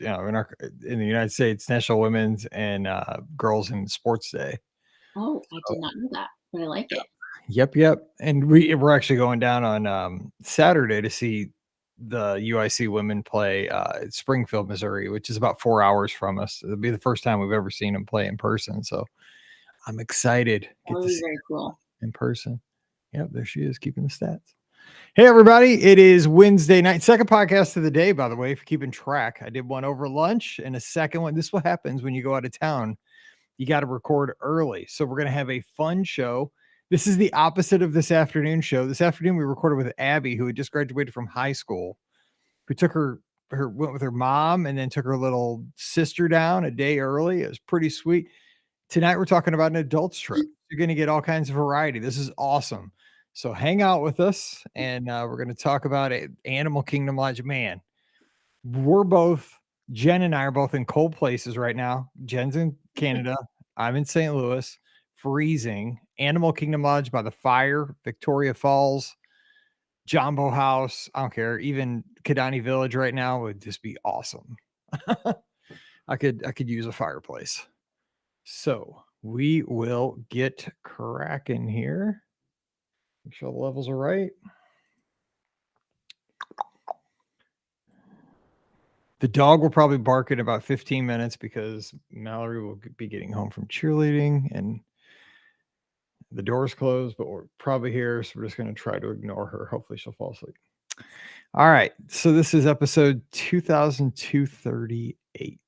in the United States, National Women's and Girls in Sports Day. Oh, I did not know that, but I like it. Yep. And we're actually going down on Saturday to see the UIC women play Springfield, Missouri, which is about 4 hours from us. It'll be the first time we've ever seen them play in person. So I'm excited. That would be very cool. In person. Yep, there she is, keeping the stats. Hey, everybody. It is Wednesday night. Second podcast of the day, by the way, if you're keeping track. I did one over lunch and a second one. This is what happens when you go out of town. You got to record early. So we're going to have a fun show. This is the opposite of this afternoon show. This afternoon, we recorded with Abby, who had just graduated from high school, who took went with her mom and then took her little sister down a day early. It was pretty sweet. Tonight, we're talking about an adults trip. You're going to get all kinds of variety. This is awesome. So hang out with us, and we're going to talk about Animal Kingdom Lodge. Man, Jen and I are both in cold places right now. Jen's in Canada. I'm in St. Louis, freezing. Animal Kingdom Lodge by the fire, Victoria Falls, Jumbo House. I don't care. Even Kidani Village right now would just be awesome. I could use a fireplace. So we will get cracking here. Make sure the levels are right. The dog will probably bark in about 15 minutes because Mallory will be getting home from cheerleading and the door's closed, but we're probably here. So we're just going to try to ignore her. Hopefully she'll fall asleep. All right. So this is episode 2238.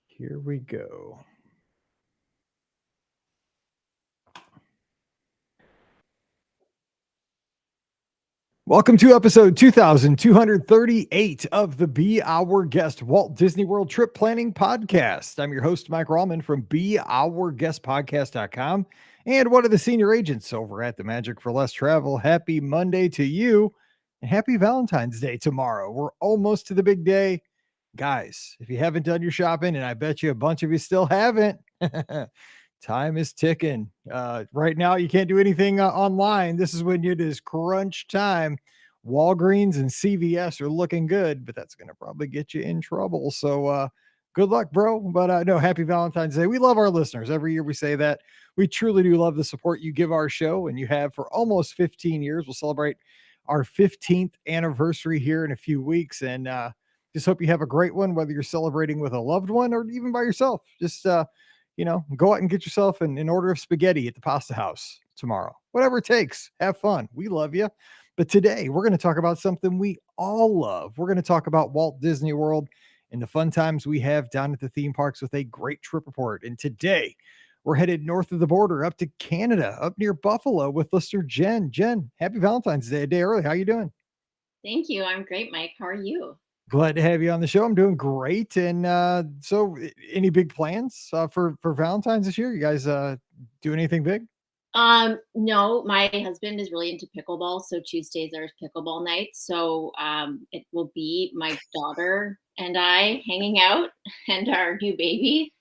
Here we go. Welcome to episode 2238 of the Be Our Guest Walt Disney World Trip Planning Podcast. I'm your host, Mike Rallman from BeOurGuestPodcast.com and one of the senior agents over at the Magic for Less Travel. Happy Monday to you and happy Valentine's Day tomorrow. We're almost to the big day. Guys, if you haven't done your shopping, and I bet you a bunch of you still haven't, time is ticking. Right now, you can't do anything online. This is when it is crunch time. Walgreens and CVS are looking good, but that's going to probably get you in trouble. So good luck, bro. But no, happy Valentine's Day. We love our listeners. Every year we say that. We truly do love the support you give our show, and you have for almost 15 years. We'll celebrate our 15th anniversary here in a few weeks, and just hope you have a great one, whether you're celebrating with a loved one or even by yourself. Just go out and get yourself an order of spaghetti at the pasta house tomorrow. Whatever it takes. Have fun. We love you. But today we're going to talk about something we all love. We're going to talk about Walt Disney World and the fun times we have down at the theme parks with a great trip report. And today we're headed north of the border up to Canada, up near Buffalo with listener Jen. Jen, happy Valentine's Day, a day early. How you doing? Thank you. I'm great, Mike. How are you? Glad to have you on the show. I'm doing great. And so any big plans for Valentine's this year? You guys do anything big? No, my husband is really into pickleball, so Tuesdays are pickleball nights. So it will be my daughter and I hanging out and our new baby.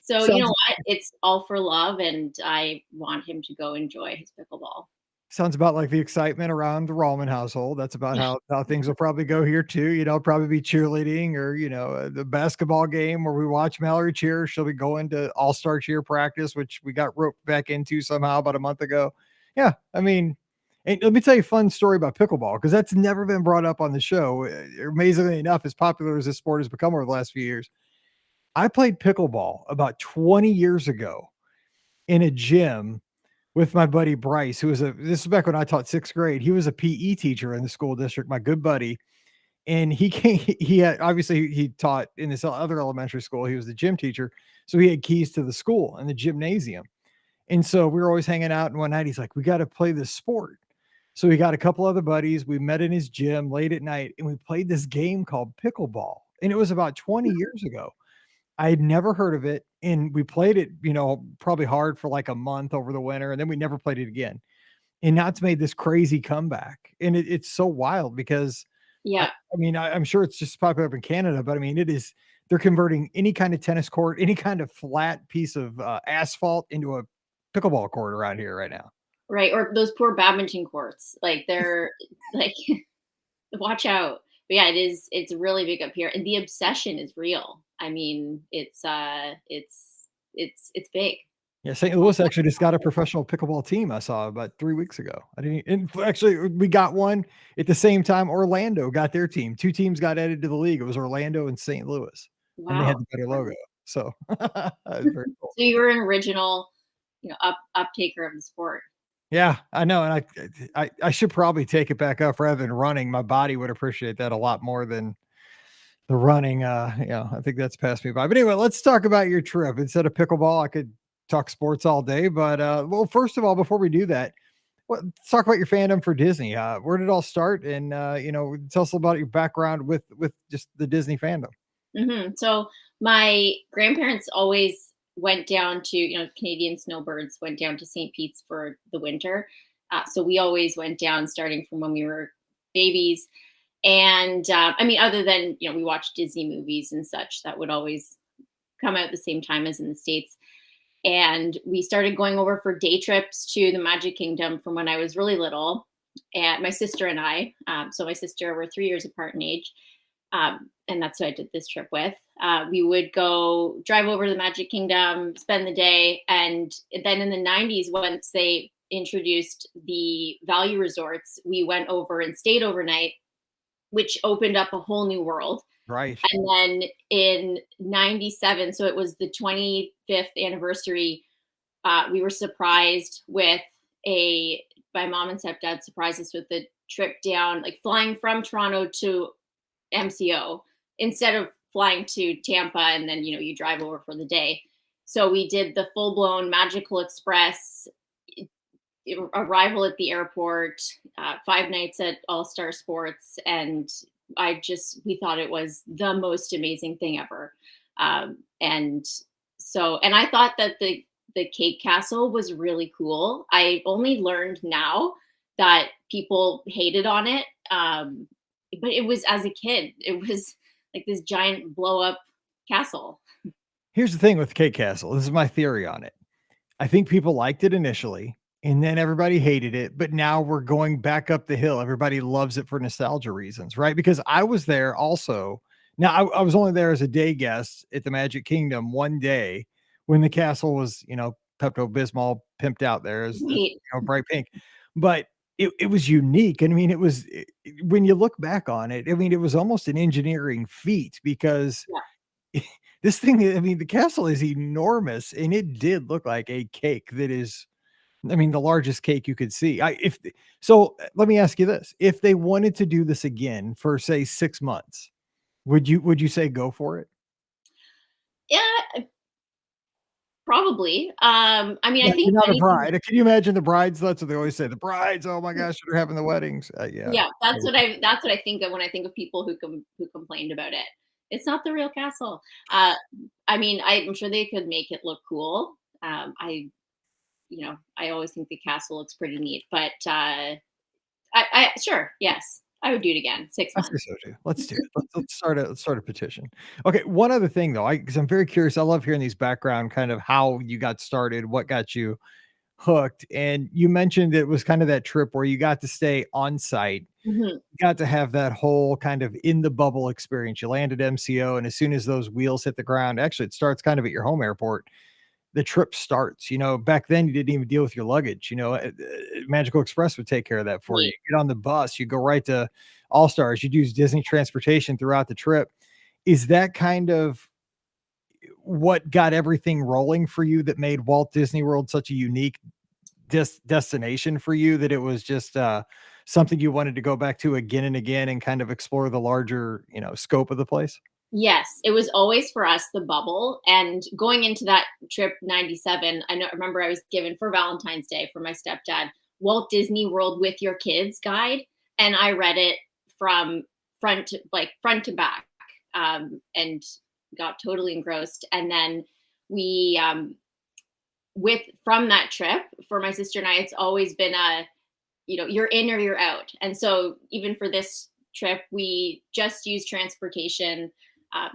So you know what? It's all for love, and I want him to go enjoy his pickleball. Sounds about like the excitement around the Rallman household. That's about how things will probably go here too. Probably be cheerleading or, the basketball game where we watch Mallory cheer. She'll be going to all-star cheer practice, which we got roped back into somehow about a month ago. Yeah. I mean, and let me tell you a fun story about pickleball, because that's never been brought up on the show. Amazingly enough, as popular as this sport has become over the last few years. I played pickleball about 20 years ago in a gym with my buddy Bryce, this is back when I taught sixth grade. He was a PE teacher in the school district, my good buddy. And he taught in this other elementary school. He was the gym teacher. So he had keys to the school and the gymnasium. And so we were always hanging out. And one night he's like, we got to play this sport. So we got a couple other buddies. We met in his gym late at night and we played this game called pickleball. And it was about 20 years ago. I had never heard of it. And we played it, probably hard for like a month over the winter. And then we never played it again. And now it's made this crazy comeback. And it's so wild because, yeah, I'm sure it's just popular up in Canada, but they're converting any kind of tennis court, any kind of flat piece of asphalt into a pickleball court around here right now. Right. Or those poor badminton courts. Like they're like, watch out. but yeah, it's really big up here, and the obsession is real. I mean, it's big. Yeah, St. Louis actually just got a professional pickleball team I saw about 3 weeks ago. I didn't and actually, we got one at the same time Orlando got their team. 2 teams got added to the league. It was Orlando and St. Louis, and they had Wow. the better logo. So, it's very cool. So you were an original, uptaker of the sport. Yeah, I know, and I should probably take it back up rather than running. My body would appreciate that a lot more than the running. I think that's passed me by. But anyway, let's talk about your trip. Instead of pickleball, I could talk sports all day. But well, first of all, before we do that, let's talk about your fandom for Disney. Where did it all start? And tell us about your background with just the Disney fandom. So my grandparents always went down to, Canadian snowbirds went down to St. Pete's for the winter. So we always went down starting from when we were babies. And I mean, other than, we watched Disney movies and such that would always come out the same time as in the States. And we started going over for day trips to the Magic Kingdom from when I was really little. And my sister and I, so my sister, were 3 years apart in age. And that's who I did this trip with. We would go drive over to the Magic Kingdom, spend the day. And then in the 90s, once they introduced the value resorts, we went over and stayed overnight, which opened up a whole new world. Right. And then in 97, so it was the 25th anniversary, we were surprised with my mom and stepdad surprised us with the trip down, like flying from Toronto to MCO instead of flying to Tampa and then, you drive over for the day. So we did the full blown Magical Express arrival at the airport, 5 nights at All Star Sports, and we thought it was the most amazing thing ever. And I thought that the Cake Castle was really cool. I only learned now that people hated on it, but it was, as a kid, it was like this giant blow up castle. Here's the thing with Cake Castle. This is my theory on it. I think people liked it initially, and then everybody hated it, but now we're going back up the hill. Everybody loves it for nostalgia reasons, right? Because I was there also. Now, I was only there as a day guest at the Magic Kingdom one day when the castle was, Pepto Bismol pimped out there as Right. bright pink, but it was unique. And I mean, when you look back on it, I mean, it was almost an engineering feat because Yeah. this thing, I mean, the castle is enormous and it did look like a cake that is, I mean, the largest cake you could see. Let me ask you this. If they wanted to do this again for say 6 months, would you say go for it? Yeah, probably. I mean, Yeah, I think you're not a anything. bride. Can you imagine the brides? That's what they always say. The brides, oh my gosh, they're having the weddings. Yeah. Yeah, that's what I think of when I think of people who complained about it. It's not the real castle. Uh, I mean, I'm sure they could make it look cool. I always think the castle looks pretty neat, but I sure, yes, I would do it again. six I say months. so too. Let's do it. Let's start a petition. Okay, one other thing though, because I'm very curious. I love hearing these background kind of how you got started, what got you hooked, and you mentioned it was kind of that trip where you got to stay on site, Mhm. got to have that whole kind of in the bubble experience. You landed MCO, and as soon as those wheels hit the ground, actually, it starts kind of at your home airport. The trip starts. Back then you didn't even deal with your luggage. Magical Express would take care of that for you. Right. Get on the bus, you go right to All Stars. You'd use Disney transportation throughout the trip. Is that kind of what got everything rolling for you that made Walt Disney World such a unique destination for you that it was just something you wanted to go back to again and again and kind of explore the larger, scope of the place? Yes, it was always for us the bubble. And going into that trip 97, remember I was given for Valentine's Day from my stepdad Walt Disney World with Your Kids guide, and I read it from front to back, and got totally engrossed. And then we with from that trip for my sister and I, it's always been you're in or you're out. And so even for this trip, we just used transportation,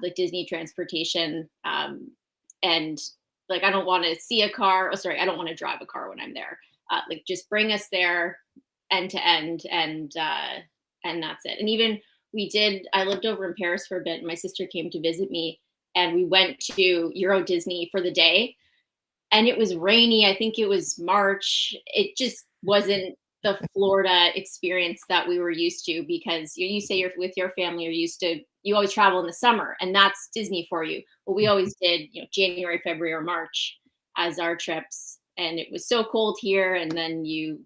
like Disney transportation. And like, I don't want to see a car. Oh, sorry, I don't want to drive a car when I'm there. Like, just bring us there end to end, and that's it. And even I lived over in Paris for a bit. And my sister came to visit me, and we went to Euro Disney for the day, and it was rainy. I think it was March. It just wasn't the Florida experience that we were used to, because you say you're with your family, you're used to, you always travel in the summer, and that's Disney for you. But we always did, January, February, or March as our trips. And it was so cold here. And then you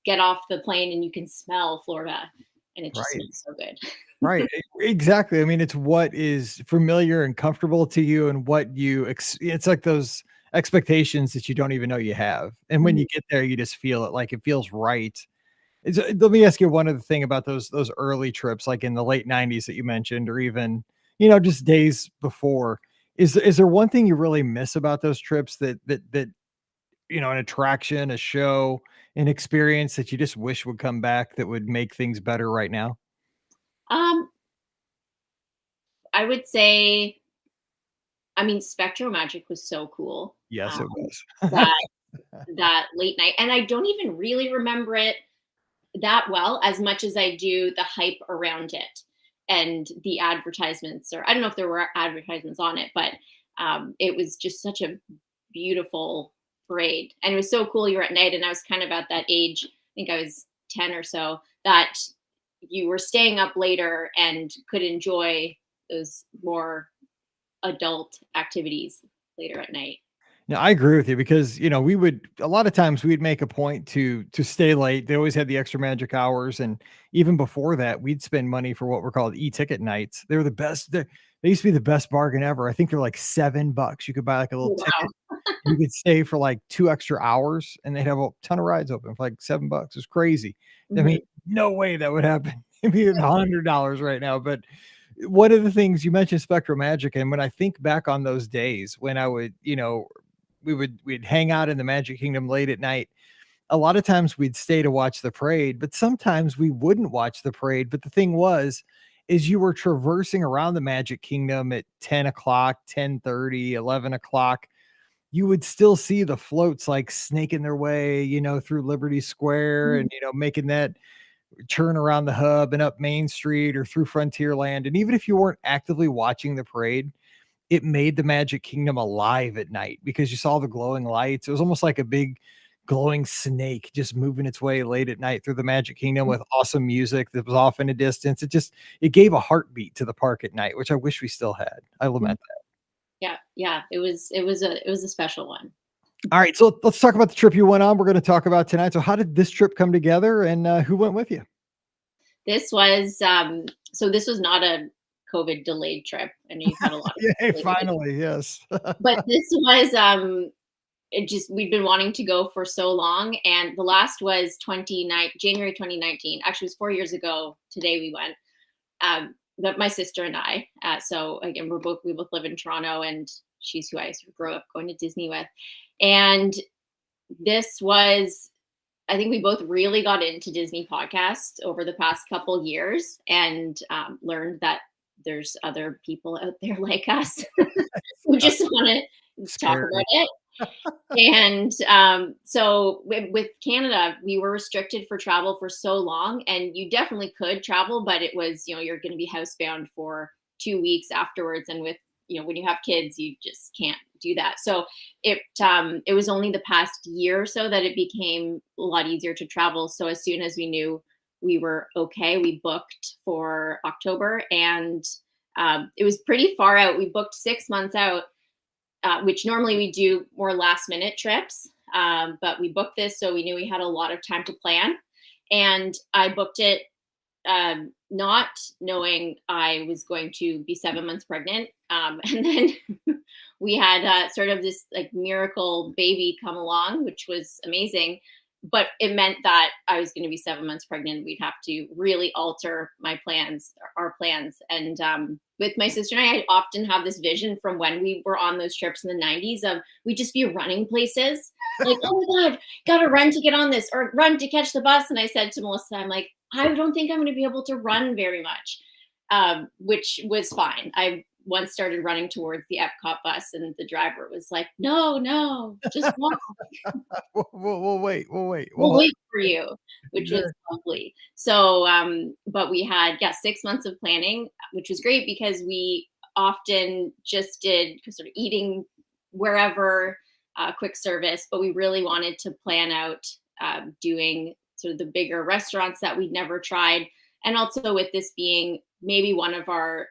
get off the plane and you can smell Florida, and it just Right. smells so good. Right. Exactly. I mean, it's what is familiar and comfortable to you and what it's like those expectations that you don't even know you have. And when you get there, you just feel it, like it feels right. Let me ask you one other thing about those early trips, like in the late 90s that you mentioned, or even, just days before. Is there one thing you really miss about those trips that an attraction, a show, an experience that you just wish would come back that would make things better right now? Um, I would say, I mean, Spectro Magic was so cool. Yes, Um, it was. that that late night, and I don't even really remember it that well, as much as I do the hype around it and the advertisements, or I don't know if there were advertisements on it, but it was just such a beautiful parade. And it was so cool. You were at night, and I was kind of at that age, I think I was 10 or so, that you were staying up later and could enjoy those more adult activities later at night. No, I agree with you because, we would a lot of times we'd make a point to stay late. They always had the extra magic hours. And even before that, we'd spend money for what were called e-ticket nights. They were the best. They used to be the best bargain ever. I think they're like $7. You could buy like a little Wow. ticket. You could stay for like 2 extra hours, and they'd have a ton of rides open for like $7. It's crazy. I Mhm. mean, no way that would happen. Maybe $100 right now. But one of the things you mentioned, Spectrum Magic, and when I think back on those days when I would, we'd hang out in the Magic Kingdom late at night. A lot of times we'd stay to watch the parade, but sometimes we wouldn't watch the parade. But the thing was, is you were traversing around the Magic Kingdom at 10 o'clock, 10:30, 11 o'clock. You would still see the floats like snaking their way, through Liberty Square, Mhm. and, making that turn around the hub and up Main Street or through Frontierland. And even if you weren't actively watching the parade, it made the Magic Kingdom alive at night because you saw the glowing lights. It was almost like a big glowing snake just moving its way late at night through the Magic Kingdom with awesome music that was off in a distance. It gave a heartbeat to the park at night, which I wish we still had. I lament that. Yeah, yeah, it was a special one. All right, so let's talk about the trip you went on. We're going to talk about tonight. So, how did this trip come together, and who went with you? This was not a COVID delayed trip. I know you've had a lot of Yay, delayed, finally, yes. but this was it just we've been wanting to go for so long, and the last was January 2019. Actually, it was 4 years ago today we went. But my sister and I. So again, we both live in Toronto, and she's who I sort of grew up going to Disney with. And this was, I think we both really got into Disney podcasts over the past couple years, and learned that there's other people out there like us who just want to talk Scary. about it. And so with Canada, we were restricted for travel for so long, and you definitely could travel, but it was, you're going to be housebound for 2 weeks afterwards. And with, when you have kids, you just can't do that. So it was only the past year or so that it became a lot easier to travel. So as soon as we knew we were okay, we booked for October, and it was pretty far out. We booked 6 months out, which normally we do more last minute trips. But we booked this, so we knew we had a lot of time to plan. And I booked it not knowing I was going to be 7 months pregnant. And then we had sort of this like miracle baby come along, which was amazing. But it meant that I was going to be 7 months pregnant. We'd have to really alter our plans. And with my sister and I often have this vision from when we were on those trips in the 90s of we'd just be running places. Like, oh my God, got to run to get on this or run to catch the bus. And I said to Melissa, I'm like, I don't think I'm going to be able to run very much, which was fine. once started running towards the Epcot bus, and the driver was like, "No, no, just walk. We'll wait. We'll Well, wait for you," which was sure. lovely. So, but we had, yeah, 6 months of planning, which was great because we often just did sort of eating wherever, quick service, but we really wanted to plan out doing sort of the bigger restaurants that we'd never tried. And also with this being maybe one of our,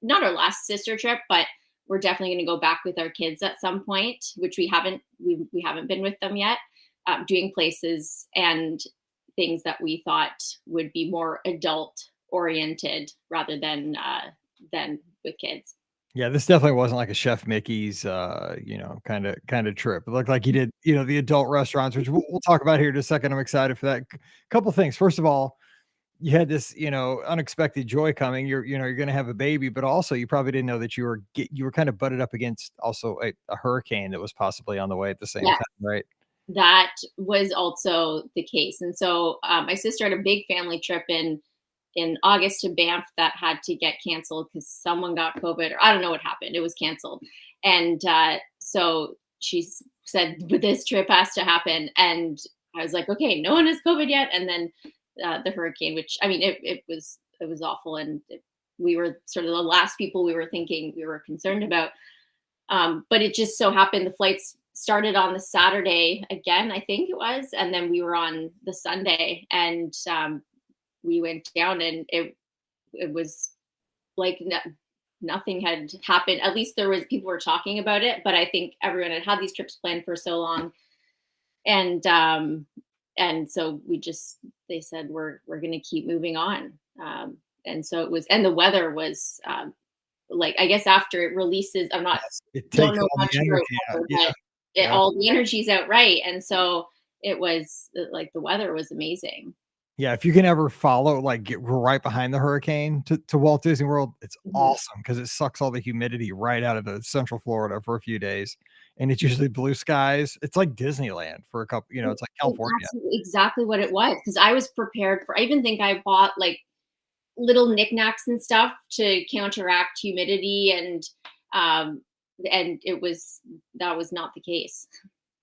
not our last sister trip, but we're definitely going to go back with our kids at some point, which we haven't been with them yet, doing places and things that we thought would be more adult oriented rather than with kids. Yeah, this definitely wasn't like a Chef Mickey's, kind of trip. It looked like you did, the adult restaurants, which we'll talk about here in a second. I'm excited for that. Couple things. First of all, you had this, unexpected joy coming. You're going to have a baby, but also you probably didn't know that you were kind of butted up against also a hurricane that was possibly on the way at the same Yes, time, right? that was also the case. And so my sister had a big family trip in August to Banff that had to get canceled because someone got COVID, or I don't know what happened. It was canceled. And so she said, "But this trip has to happen." And I was like, okay, no one has COVID yet. And then the hurricane, which, I mean, it was awful. And we were sort of the last people we were concerned about. But it just so happened the flights started on the Saturday again, I think it was. And then we were on the Sunday, and we went down, and it was like nothing had happened. At least there was people were talking about it, but I think everyone had these trips planned for so long, and so they said we're going to keep moving on, and so it was, and the weather was like, I guess after it releases, I'm not Yes. It don't takes know all much the about energy out. weather, Yeah. but Yeah. all the energy's out, right? And so it was like the weather was amazing. Yeah, if you can ever follow, like, get right behind the hurricane to Walt Disney World, it's Mhm. awesome because it sucks all the humidity right out of the Central Florida for a few days, and it's usually blue skies. It's like Disneyland for a couple, it's like California. That's exactly what it was, because I was prepared for, I even think I bought, like, little knickknacks and stuff to counteract humidity, and that was not the case.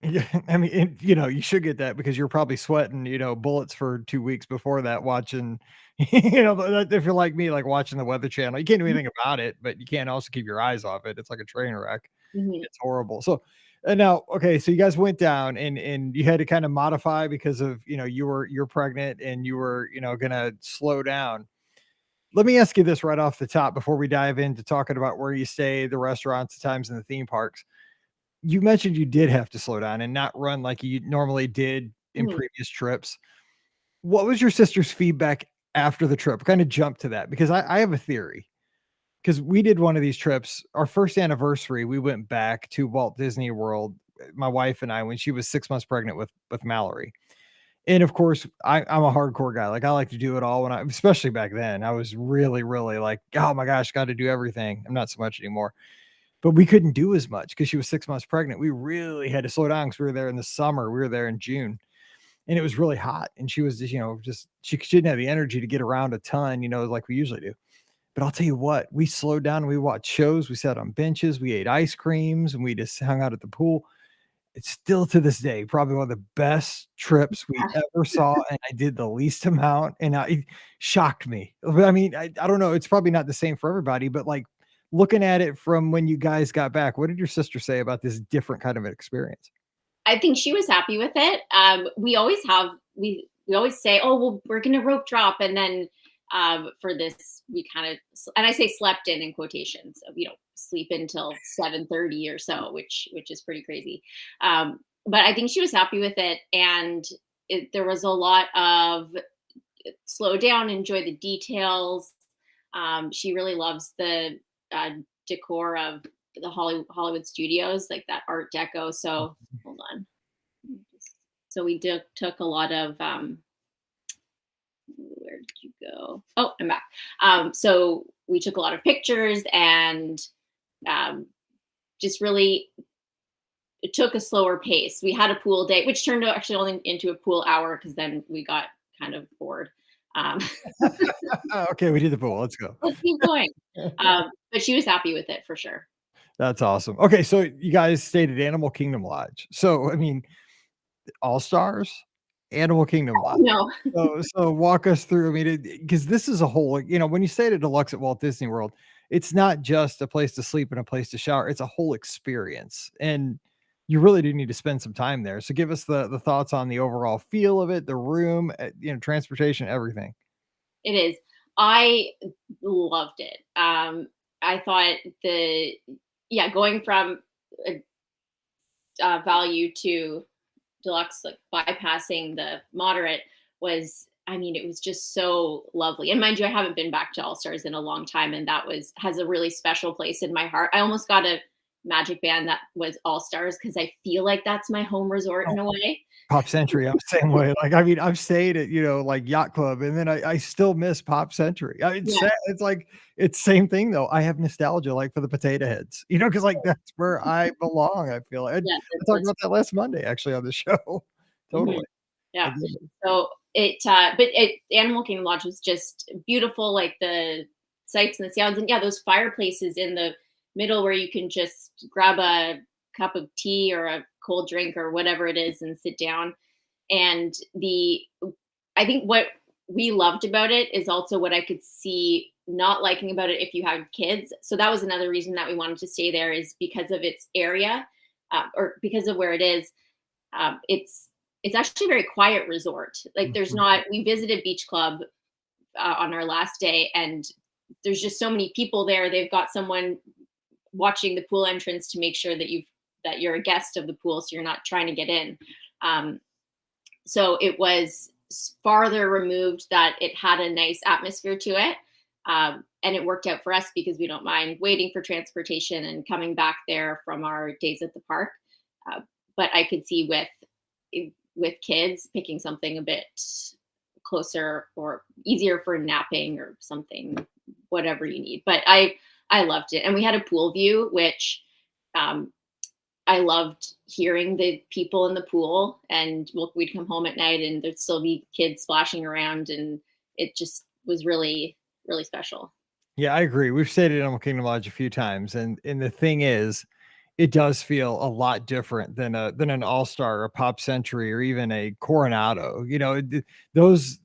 Yeah, I mean, you should get that because you're probably sweating, bullets for 2 weeks before that watching, if you're like me, like, watching the Weather Channel. You can't do anything about it, but you can't also keep your eyes off it. It's like a train wreck. Mhm. It's horrible. So, and now, okay, so you guys went down and you had to kind of modify because of, you're pregnant and you were, gonna slow down. Let me ask you this right off the top before we dive into talking about where you stay, the restaurants, the times in the theme parks. You mentioned you did have to slow down and not run like you normally did in Mhm. previous trips. What was your sister's feedback after the trip? Kind of jump to that because I have a theory. Because we did one of these trips, our first anniversary, we went back to Walt Disney World, my wife and I, when she was 6 months pregnant with Mallory. And of course, I'm a hardcore guy. Like I like to do it all especially back then. I was really, really like, oh my gosh, got to do everything. I'm not so much anymore. But we couldn't do as much because she was 6 months pregnant. We really had to slow down because we were there in the summer. We were there in June and it was really hot. And she was just she didn't have the energy to get around a ton, like we usually do. But I'll tell you what, we slowed down. We watched shows. We sat on benches. We ate ice creams and we just hung out at the pool. It's still to this day probably one of the best trips we ever saw. And I did the least amount. And it shocked me. I mean, I don't know. It's probably not the same for everybody, but like looking at it from when you guys got back, what did your sister say about this different kind of an experience? I think she was happy with it. We always say, "Oh, well, we're gonna rope drop," and then for this, we kind of, and I say slept in quotations. Sleep until 7:30 or so, which is pretty crazy. But I think she was happy with it, and there was a lot of slow down, enjoy the details. She really loves the uh, decor of the Hollywood studios, like that Art Deco. So hold on. So we took a lot of where did you go? Oh, I'm back. So we took a lot of pictures and um, just really it took a slower pace. We had a pool day, which turned out actually only into a pool hour because then we got kind of bored. Um, Okay, we did the pool. Let's go. let's keep going. But she was happy with it for sure. That's awesome. Okay, so you guys stayed at Animal Kingdom Lodge. So, I mean, All Stars, Animal Kingdom Lodge. No, So walk us through. I mean, because this is a whole, like, when you stay at a deluxe at Walt Disney World, it's not just a place to sleep and a place to shower. It's a whole experience, and you really do need to spend some time there. So give us the thoughts on the overall feel of it, the room, transportation, everything. it is. I loved it. I thought yeah, going from a, value to deluxe, like bypassing the moderate, was, I mean, it was just so lovely. And mind you, I haven't been back to All Stars in a long time, and that was has a really special place in my heart. I almost got a Magic Band that was All Stars because I feel like that's my home resort in a way. Pop Century, I'm the same way. Like, I mean, I've stayed at, like Yacht Club, and then I still miss Pop Century. It's Yeah. sad. It's like it's same thing though. I have nostalgia like for the Potato Heads, because like that's where I belong. I feel like Yeah, I talked about that last Monday actually on the show. mhm, Totally. I yeah. get it. So Animal Kingdom Lodge was just beautiful, like the sights and the sounds, and yeah, those fireplaces in the middle where you can just grab a cup of tea or a cold drink or whatever it is and sit down. And I think what we loved about it is also what I could see not liking about it if you have kids. So that was another reason that we wanted to stay there, is because of its area, or because of where it is. It's actually a very quiet resort. Like, there's Mhm. not. We visited Beach Club on our last day, and there's just so many people there. They've got someone watching the pool entrance to make sure that you're a guest of the pool, so you're not trying to get in. Um, so it was farther removed, that it had a nice atmosphere to it. And it worked out for us because we don't mind waiting for transportation and coming back there from our days at the park. Uh, but I could see with kids picking something a bit closer or easier for napping or something, whatever you need. But I loved it, and we had a pool view, which um, I loved hearing the people in the pool, and we'd come home at night and there'd still be kids splashing around, and it just was really, really special. Yeah, I agree. We've stayed at Animal Kingdom Lodge a few times, and the thing is, it does feel a lot different than an All-Star, a Pop Century, or even a Coronado. There's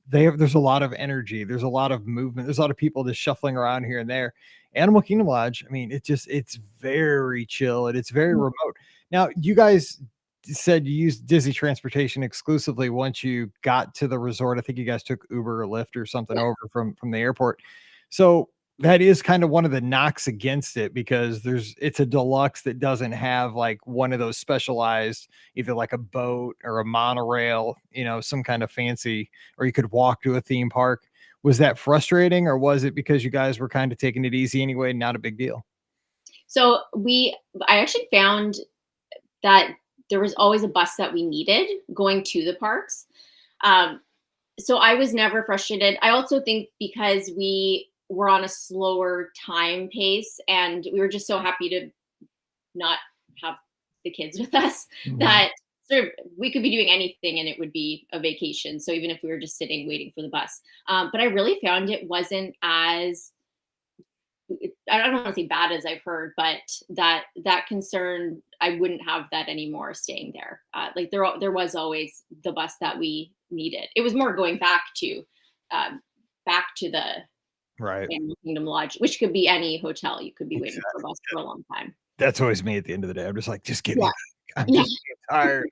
a lot of energy, there's a lot of movement, there's a lot of people just shuffling around here and there. Animal Kingdom Lodge, I mean, it's very chill and it's very Mhm. remote. Now, you guys said you used Disney transportation exclusively once you got to the resort. I think you guys took Uber or Lyft or something Yeah. over from the airport. So that is kind of one of the knocks against it, because it's a deluxe that doesn't have like one of those specialized, either like a boat or a monorail, some kind of fancy, or you could walk to a theme park. Was that frustrating, or was it because you guys were kind of taking it easy anyway, not a big deal? So I actually found that there was always a bus that we needed going to the parks. Um, so I was never frustrated. I also think because we were on a slower time pace and we were just so happy to not have the kids with us, Mhm. that sort of we could be doing anything and it would be a vacation. So even if we were just sitting waiting for the bus, but I really found it wasn't as, I don't want to say bad as I've heard, but that concern, I wouldn't have that anymore staying there. Like there was always the bus that we needed. It was more going um, back to the Right. Animal Kingdom Lodge, which could be any hotel. You could be waiting for a Exactly. bus for a long time. That's always me at the end of the day. I'm just like, just get me Yeah, back. I'm yeah, just tired.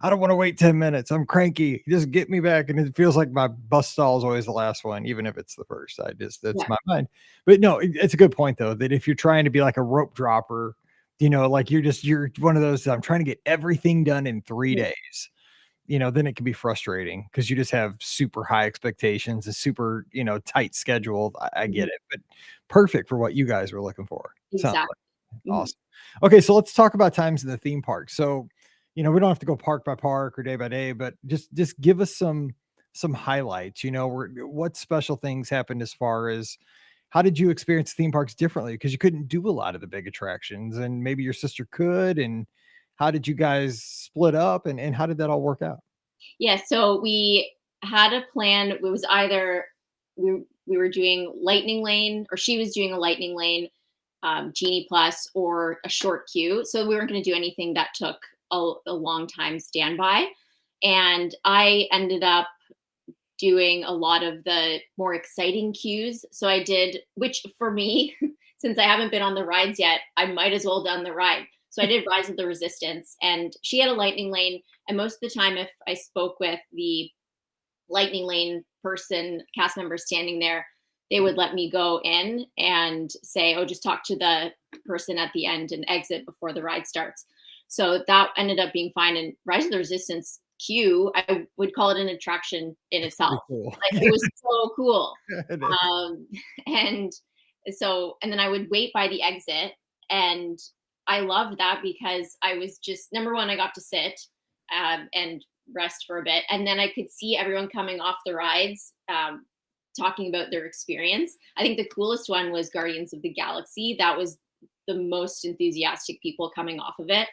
I don't want to wait 10 minutes. I'm cranky. Just get me back. And it feels like my bus stall is always the last one, even if it's the first. That's yeah. my mind. But no, it's a good point though, that if you're trying to be like a rope dropper, like you're one of those, I'm trying to get everything done in 3 days, then it can be frustrating because you just have super high expectations, a super, tight schedule. I Mhm. get it, but perfect for what you guys were looking for. Sounds Exactly. Mhm. awesome. Okay, so let's talk about times in the theme park. So, we don't have to go park by park or day by day, but just give us some highlights. What special things happened as far as how did you experience theme parks differently? Because you couldn't do a lot of the big attractions, and maybe your sister could. And how did you guys split up, and how did that all work out? Yeah, so we had a plan. It was either we were doing Lightning Lane, or she was doing a Lightning Lane, Genie Plus, or a short queue. So we weren't going to do anything that took a long time standby. And I ended up doing a lot of the more exciting queues. So I did, which for me, since I haven't been on the rides yet, I might as well done the ride. So I did Rise of the Resistance, and she had a Lightning Lane. And most of the time, if I spoke with the Lightning Lane person, cast member standing there, they would let me go in and say, oh, just talk to the person at the end and exit before the ride starts. So that ended up being fine. And Rise of the Resistance queue, I would call it an attraction in It's pretty itself. cool. Like, it was so cool. It is. Um, and and then I would wait by the exit. And I loved that because I was just, number one, I got to sit and rest for a bit. And then I could see everyone coming off the rides, talking about their experience. I think the coolest one was Guardians of the Galaxy. That was the most enthusiastic people coming off of it.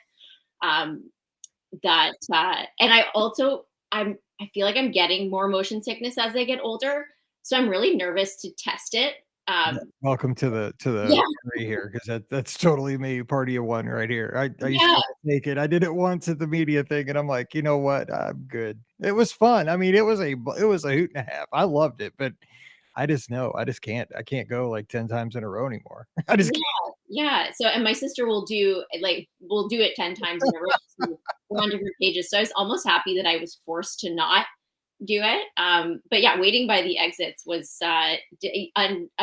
Um, and I feel like I'm getting more motion sickness as I get older. So I'm really nervous to test it. Yeah, welcome to the Yeah, party here, because that's totally me, party of one right here. I used to yeah, take it. I did it once at the media thing, and I'm like, you know what? I'm good. It was fun. I mean, it was a hoot and a half. I loved it, but I just know I just can't. I can't go like 10 times in a row anymore. I just yeah, yeah. So, and my sister will do it 10 times in a row. So we're on different pages. So I was almost happy that I was forced to not do it. But yeah, waiting by the exits was a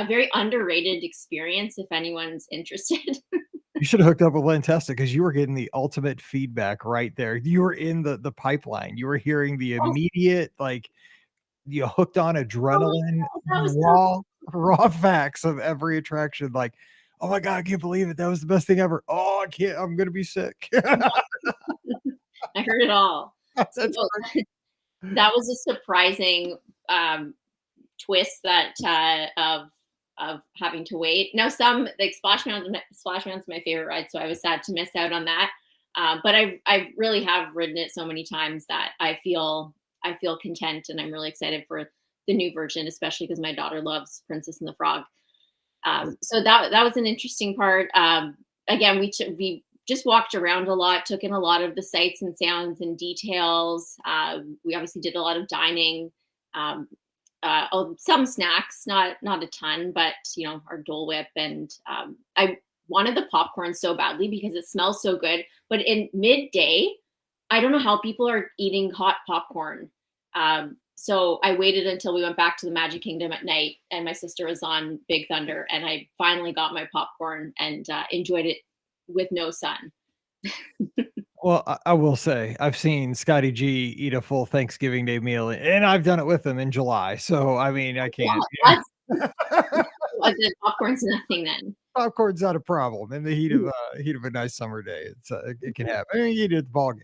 very underrated experience if anyone's interested. You should have hooked up with Lentesta, because you were getting the ultimate feedback right there. You were in the pipeline. You were hearing the Oh, immediate, like, you hooked on oh my adrenaline, God, that was so raw facts of every attraction. Like, oh my God, I can't believe it. That was the best thing ever. Oh, I can't, I'm gonna be sick. I heard it all. So That's that was a surprising um, twist that of having to wait. Now, some like Splash Mountain's my favorite ride, so I was sad to miss out on that. But I really have ridden it so many times that I feel content, and I'm really excited for the new version, especially because my daughter loves Princess and the Frog. So that was an interesting part. Again, we just walked around a lot, took in a lot of the sights and sounds and details. We obviously did a lot of dining, some snacks, not a ton, but our Dole Whip, and I wanted the popcorn so badly because it smells so good. But in midday, I don't know how people are eating hot popcorn. So I waited until we went back to the Magic Kingdom at night, and my sister was on Big Thunder, and I finally got my popcorn and enjoyed it with no sun. well, I will say I've seen Scotty G eat a full Thanksgiving Day meal, and I've done it with him in July. So I mean, I Yeah, can't. that's Yeah. the popcorn's nothing then. Popcorn's not a problem in the heat of a nice summer day. It can happen. I mean, you eat it at the ball game.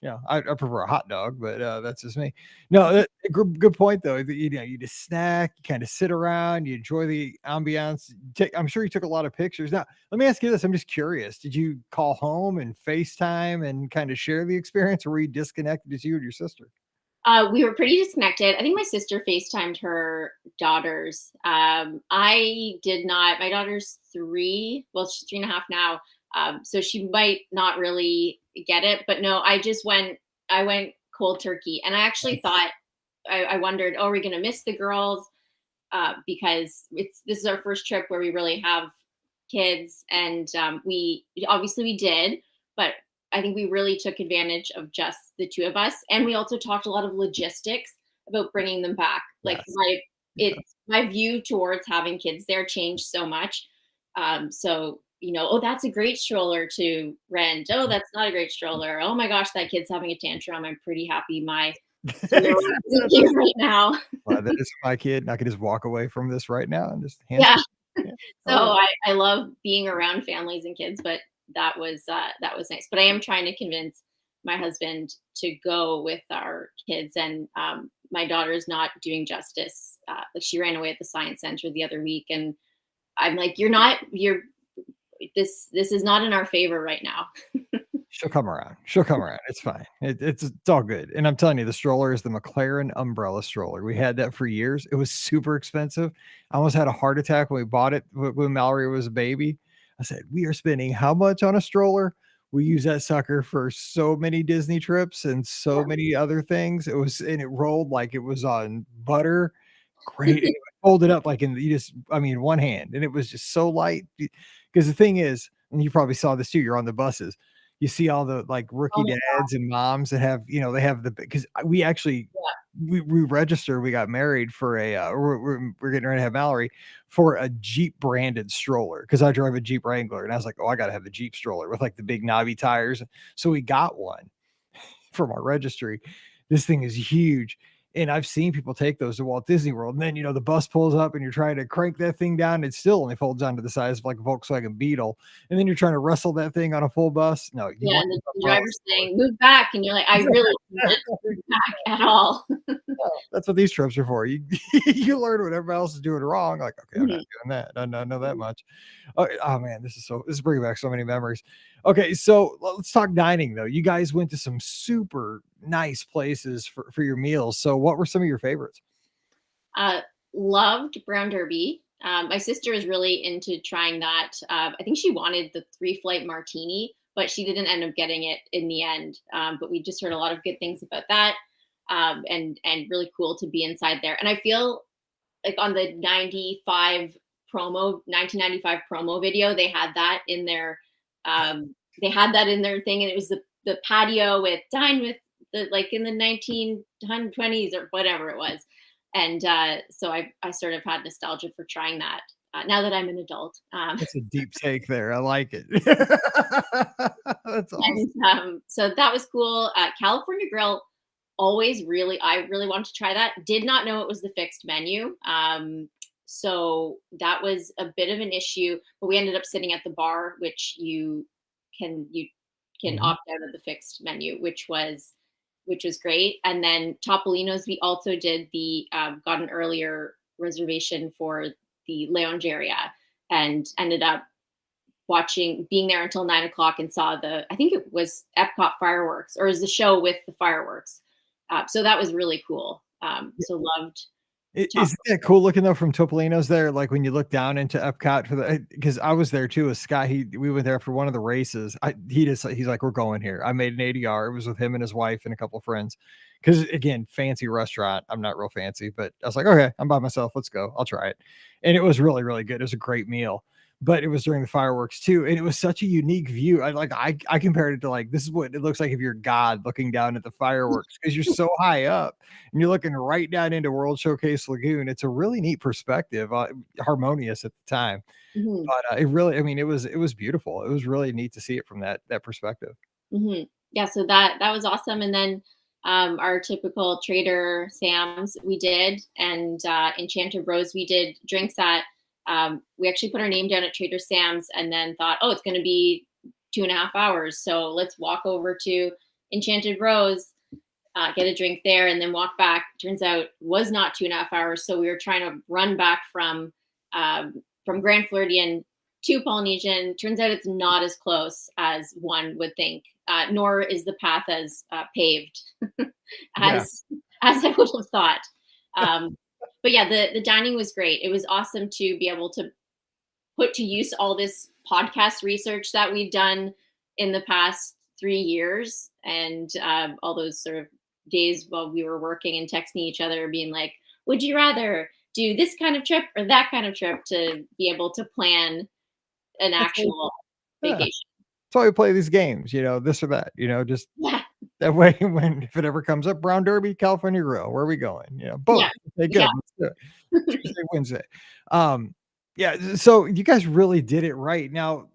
Yeah, I prefer a hot dog, but that's just me. No, good point though. That, you just snack, you kind of sit around, you enjoy the ambiance. I'm sure you took a lot of pictures. Now, let me ask you this. I'm just curious. Did you call home and FaceTime and kind of share the experience, or were you disconnected as you and your sister? We were pretty disconnected. I think my sister FaceTimed her daughters. I did not. My daughter's 3. Well, she's 3.5 now. So she might not really get it. But no, I went cold turkey. And I actually thought, I wondered, oh, are we going to miss the girls? Because this is our first trip where we really have kids. And we did, but I think we really took advantage of just the two of us. And we also talked a lot of logistics about bringing them back. Like Yes. it, my view towards having kids there changed so much. So, oh, that's a great stroller to rent. Oh, that's not a great stroller. Oh my gosh, that kid's having a tantrum. I'm pretty happy my 3-year-old isn't here right now. Well, that is my kid, and I can just walk away from this right now and just hand. Yeah. Yeah. So Oh, I love being around families and kids, but that was nice. But I am trying to convince my husband to go with our kids, and my daughter's not doing justice. Like, she ran away at the science center the other week, and I'm like, you're this is not in our favor right now. She'll come around. She'll come around. It's fine. It's all good. And I'm telling you, the stroller is the McLaren umbrella stroller. We had that for years. It was super expensive. I almost had a heart attack when we bought it when Mallory was a baby. I said, "We are spending how much on a stroller?" We use that sucker for so many Disney trips and so many other things. And it rolled like it was on butter. Great. And it would fold it up like I mean, one hand. And it was just so light. Because the thing is, and you probably saw this too, you're on the buses, you see all the, like, Oh rookie my dads and moms that have, they have the because we actually God. we registered, we got married for we're getting ready to have Mallory for a Jeep branded stroller because I drive a Jeep Wrangler, and I was like, "Oh, I gotta have the Jeep stroller with, like, the big knobby tires." So we got one from our registry. This thing is huge. And I've seen people take those to Walt Disney World. And then, the bus pulls up and you're trying to crank that thing down. It still only folds down to the size of like a Volkswagen Beetle. And then you're trying to wrestle that thing on a full bus. No, you Yeah, want and the the umbrella driver's saying, "Move back," and you're like, "I really can't move back at all." That's what these trips are for. You you learn what everybody else is doing wrong. Like, okay, I'm not Mhm, doing that. I don't know that mhm. much. Oh man, this is bringing back so many memories. Okay, so let's talk dining though. You guys went to some super nice places for your meals. So what were some of your favorites? Uh, Loved Brown Derby. My sister is really into trying that. I think she wanted the three flight martini, but she didn't end up getting it in the end. But we just heard a lot of good things about that, and really cool to be inside there. And I feel like on the 1995 promo video, they had that in their thing, and it was the patio with dine with the like in the 1920s or whatever it was. And so I sort of had nostalgia for trying that now that I'm an adult. That's a deep take there. I like it. That's awesome. And so that was cool. California Grill, I really wanted to try that. Did not know it was the fixed menu. So that was a bit of an issue, but we ended up sitting at the bar, which you can Mhm. opt out of the fixed menu, which was great. And then Topolino's, we also did the got an earlier reservation for the lounge area, and ended up being there until 9 o'clock, and saw I think it was Epcot fireworks, or is the show with the fireworks. So that was really cool. So loved Top. Isn't that cool looking though from Topolino's there? Like when you look down into Epcot because I was there too with Scott. We went there for one of the races. He's like, we're going here. I made an ADR. It was with him and his wife and a couple of friends. Because again, fancy restaurant. I'm not real fancy, but I was like, okay, I'm by myself. Let's go. I'll try it. And it was really, really good. It was a great meal. But it was during the fireworks too. And it was such a unique view. I compared it to like this is what it looks like if you're God looking down at the fireworks because you're so high up and you're looking right down into World Showcase Lagoon. It's a really neat perspective, harmonious at the time, Mhm, but it really, I mean, it was beautiful. It was really neat to see it from that perspective. mhm. Yeah, so that was awesome. And then our typical Trader Sam's we did, and Enchanted Rose we did drinks at. We actually put our name down at Trader Sam's, and then thought, oh, it's going to be 2.5 hours, so let's walk over to Enchanted Rose, get a drink there, and then walk back. Turns out was not 2.5 hours, so we were trying to run back from Grand Floridian to Polynesian. Turns out it's not as close as one would think, nor is the path as paved Yeah. as as I would have thought. Um, but yeah, the dining was great. It was awesome to be able to put to use all this podcast research that we've done in the past 3 years, and all those sort of days while we were working and texting each other, being like, would you rather do this kind of trip or that kind of trip, to be able to plan an That's really actual yeah. That's vacation. why we play these games, this or that, just Yeah. that way when if it ever comes up, Brown Derby, California Grill, where are we going? Yeah. Both. Okay, Yeah. good. Let's do it. Tuesday, Wednesday. Um, yeah, so you guys really did it right. Now,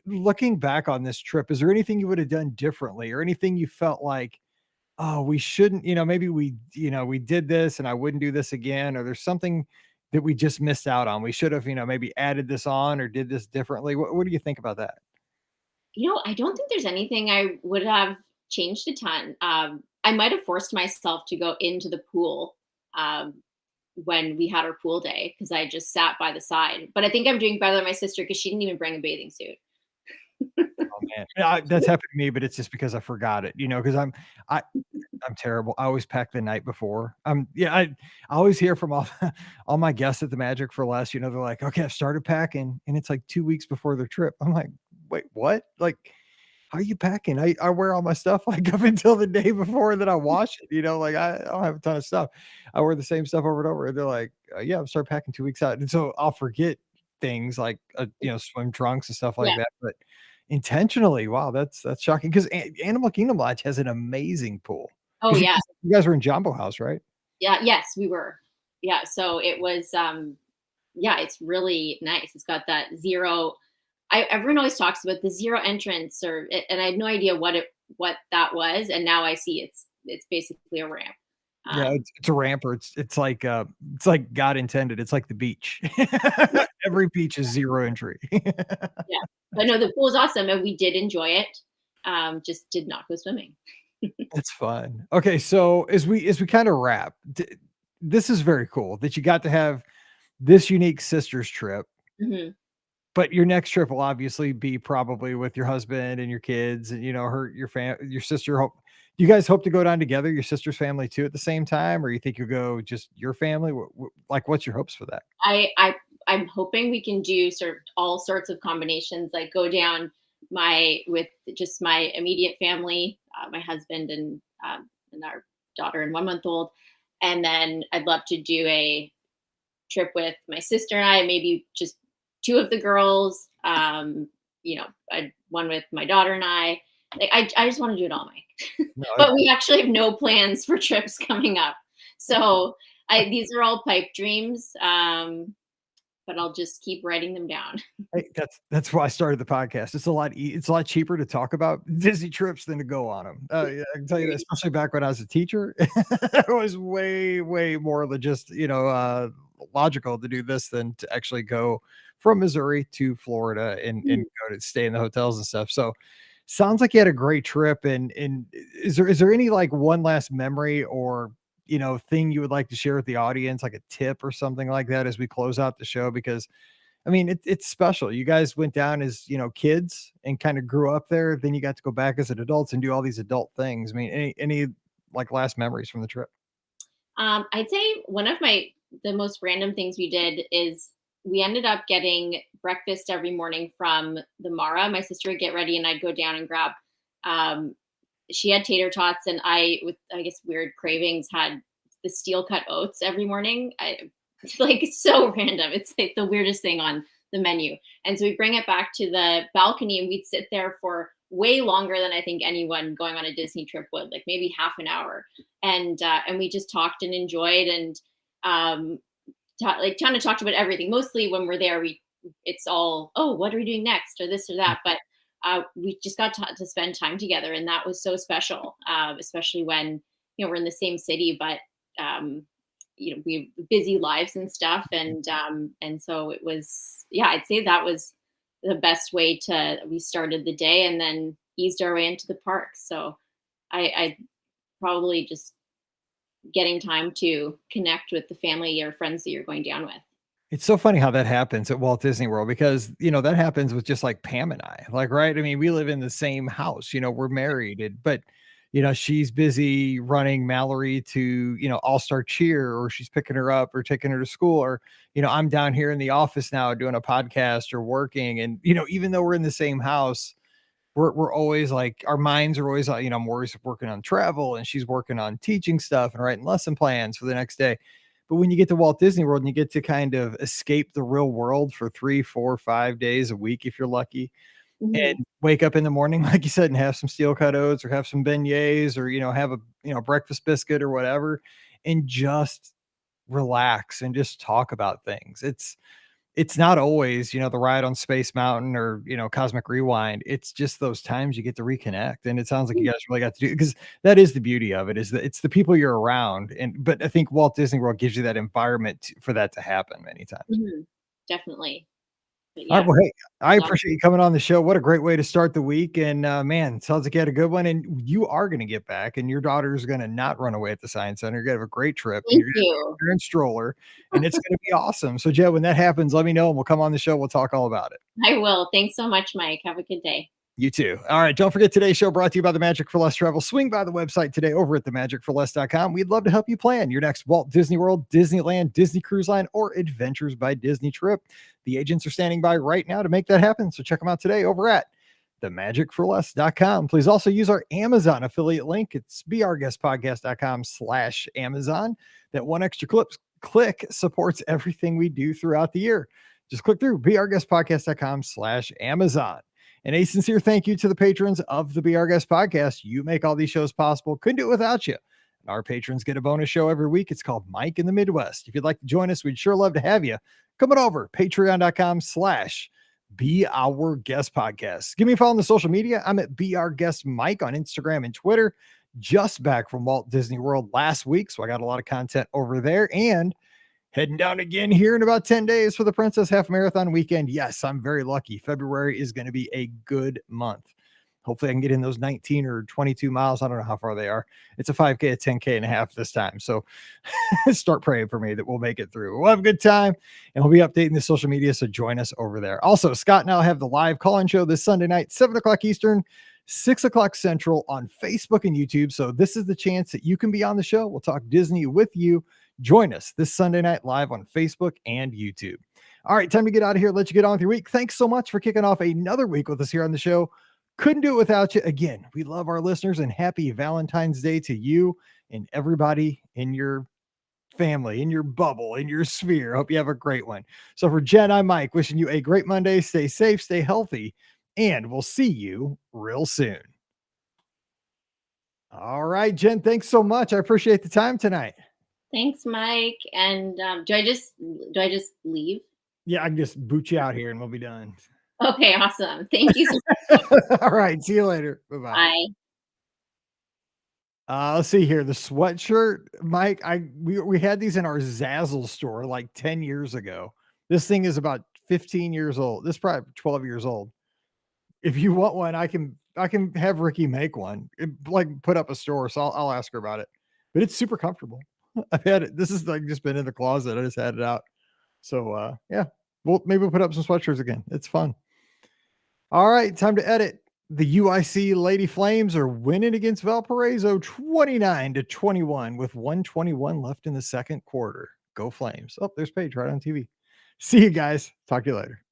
looking back on this trip, is there anything you would have done differently or anything you felt like, oh, we shouldn't, maybe we did this and I wouldn't do this again, or there's something that we just missed out on. We should have, maybe added this on or did this differently. What do you think about that? I don't think there's anything I would have changed a ton. I might have forced myself to go into the pool um, when we had our pool day, because I just sat by the side. But I think I'm doing better than my sister, because she didn't even bring a bathing suit. man. That's happened to me, but it's just because I forgot it, because I I'm terrible. I always pack the night before. Yeah, I always hear from all all my guests at the Magic for Less, they're like, "Okay, I've started packing," and it's like 2 weeks before their trip. I'm like, "Wait, what? Like, how are you packing?" I wear all my stuff, like, up until the day before, and then I wash it, like, I don't have a ton of stuff. I wear the same stuff over and over, and they're like, Yeah, I'll start packing 2 weeks out," and so I'll forget things like, swim trunks and stuff like Yeah. that, but intentionally, wow, that's shocking 'cause Animal Kingdom Lodge has an amazing pool. Oh, 'Cause yeah. you guys were in Jambo House, right? Yeah, yes, we were. Yeah, so it was, yeah, it's really nice. It's got that 0. Everyone always talks about the 0 entrance and I had no idea what that was, and now I see it's basically a ramp. Yeah, Um, it's a ramp or it's like God intended, it's like the beach. Every beach is 0 entry. yeah. But no, the pool is awesome, and we did enjoy it, just did not go swimming. That's fun. Okay, so as we kinda wrap, this is very cool that you got to have this unique sisters trip, Mhm. but your next trip will obviously be probably with your husband and your kids and, your sister hope you guys hope to go down together, your sister's family too at the same time, or you think you'll go just your family? Like, what's your hopes for that? I I I'm hoping we can do sort of all sorts of combinations, like go down my with just my immediate family, my husband and our daughter and 1 month old, and then I'd love to do a trip with my sister and I, maybe just 2 of the girls, one with my daughter and I. Like I just want to do it all, Mike. No, But we actually have no plans for trips coming up, so these are all pipe dreams. But I'll just keep writing them down. hey, that's why I started the podcast. It's a lot cheaper to talk about Disney trips than to go on them. Yeah, I can tell you that, especially back when I was a teacher, it was way, way more logical to do this than to actually go from Missouri to Florida and go to stay in the hotels and stuff. So sounds like you had a great trip. And is there any like one last memory or thing you would like to share with the audience, like a tip or something like that as we close out the show? Because I mean, it's special. You guys went down as, kids and kind of grew up there. Then you got to go back as an adults and do all these adult things. I mean, any like last memories from the trip? I'd say one of the most random things we did is we ended up getting breakfast every morning from the Mara. My sister would get ready, and I'd go down and grab. Um, she had tater tots, and I, with I guess weird cravings, had the steel cut oats every morning. It's like so random. It's like the weirdest thing on the menu. And so we bring it back to the balcony, and we'd sit there for way longer than I think anyone going on a Disney trip would, like maybe half an hour. And we just talked and enjoyed and um, like kind of talked about everything. Mostly when we're there, it's all, oh, what are we doing next, or this or that. But we just got to spend time together, and that was so special, especially when we're in the same city, but we have busy lives and stuff, and so it was, yeah, I'd say that was the best way to we started the day and then eased our way into the park. So I probably just getting time to connect with the family or friends that you're going down with. It's so funny how that happens at Walt Disney World because, that happens with just like Pam and I, like, right? I mean, we live in the same house, we're married, but, she's busy running Mallory to, All-Star Cheer, or she's picking her up or taking her to school, or, I'm down here in the office now doing a podcast or working. And, even though we're in the same house, we're always like, our minds are always, I'm always working on travel and she's working on teaching stuff and writing lesson plans for the next day. But when you get to Walt Disney World and you get to kind of escape the real world for 3, 4, 5 days a week, if you're lucky, Mhm. and wake up in the morning, like you said, and have some steel cut oats or have some beignets or, have a, breakfast biscuit or whatever, and just relax and just talk about things. It's not always, the ride on Space Mountain or, Cosmic Rewind. It's just those times you get to reconnect. And it sounds like you guys really got to do because that is the beauty of it, is that it's the people you're around. But I think Walt Disney World gives you that environment for that to happen many times. Mhm. Definitely. But All right. yeah, Well, hey, I no, appreciate you coming on the show. What a great way to start the week. And man, sounds like you had a good one. And you are going to get back, and your daughter's going to not run away at the Science Center. You're going to have a great trip, and thank you're going to you. be in stroller, and it's going to be awesome. So, Joe, when that happens, let me know and we'll come on the show. We'll talk all about it. I will. Thanks so much, Mike. Have a good day. You too. All right. Don't forget today's show brought to you by the Magic for Less Travel. Swing by the website today over at themagicforless.com. We'd love to help you plan your next Walt Disney World, Disneyland, Disney Cruise Line, or Adventures by Disney trip. The agents are standing by right now to make that happen. So check them out today over at themagicforless.com. Please also use our Amazon affiliate link. It's beourguestpodcast.com/Amazon. That one extra click supports everything we do throughout the year. Just click through beourguestpodcast.com/Amazon. And a sincere thank you to the patrons of the Be Our Guest podcast. You make all these shows possible. Couldn't do it without you. Our patrons get a bonus show every week. It's called Mike in the Midwest. If you'd like to join us, we'd sure love to have you. Come on over, patreon.com/Be Our Guest Podcast. Give me a follow on the social media. I'm at Be Our Guest Mike on Instagram and Twitter. Just back from Walt Disney World last week, so I got a lot of content over there. And heading down again here in about 10 days for the Princess Half Marathon weekend. Yes, I'm very lucky. February is going to be a good month. Hopefully I can get in those 19 or 22 miles. I don't know how far they are. It's a 5K, a 10K and a half this time. So start praying for me that we'll make it through. We'll have a good time and we'll be updating the social media. So join us over there. Also, Scott and I'll have the live call-in show this Sunday night, 7 o'clock Eastern, 6 o'clock Central on Facebook and YouTube. So this is the chance that you can be on the show. We'll talk Disney with you. Join us this Sunday night live on Facebook and YouTube. All right, time to get out of here. Let you get on with your week. Thanks so much for kicking off another week with us here on the show. Couldn't do it without you. Again, we love our listeners and happy Valentine's Day to you and everybody in your family, in your bubble, in your sphere. Hope you have a great one. So for Jen, I'm Mike, wishing you a great Monday. Stay safe, stay healthy, and we'll see you real soon. All right, Jen, thanks so much. I appreciate the time tonight. Thanks, Mike. And do I just leave? Yeah, I can just boot you out here and we'll be done. Okay, awesome. Thank you so much. All right, see you later. Bye-bye. Bye. Let's see here. The sweatshirt, Mike, we had these in our Zazzle store like 10 years ago. This thing is about 15 years old. This is probably 12 years old. If you want one, I can have Ricky make one. Put up a store, so I'll ask her about it. But it's super comfortable. I've had it. This is just been in the closet. I just had it out. So yeah, maybe we'll put up some sweatshirts again. It's fun. All right, time to edit. The UIC Lady Flames are winning against Valparaiso 29-21 with 1:21 left in the second quarter. Go Flames. Oh, there's Paige right on TV. See you guys. Talk to you later.